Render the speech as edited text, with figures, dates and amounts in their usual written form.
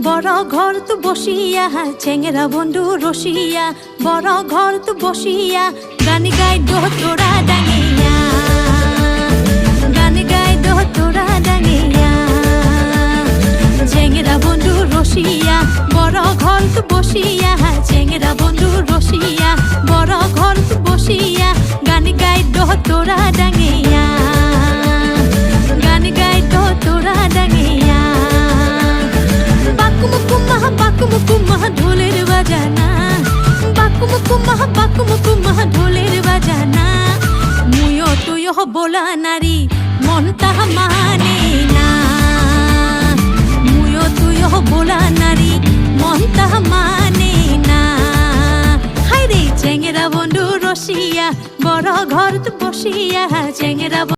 বড় ঘর তু বসিয়া চেংরা বন্ধু রসিয়া বড় ঘর তু বসিয়া গান গাই দো তোরা ডাঙিয়া গান গাই দো তোরা ডাঙিয়া চেংরা বন্ধু রসিয়া বড় ঘর তু বসিয়া চেংরা বন্ধু রসিয়া বড় ঘর তু বসিয়া গান গাই দো তোরা ডাঙিয়া গান গাই দো তোরা ডাঙিয়া বাকুমুকুমাহ ঢোলের বাজানা বাকুমুকুমাহ ঢোলের বাজানা মুয়ো তুয়ো বোলা নারী মন তাহা মানে না মুয়ো তুয়ো বোলা নারী মন তাহা মানে না হায় রে চেংরা বন্ধু রসিয়া বড় ঘর তু বসিয়া চেংরা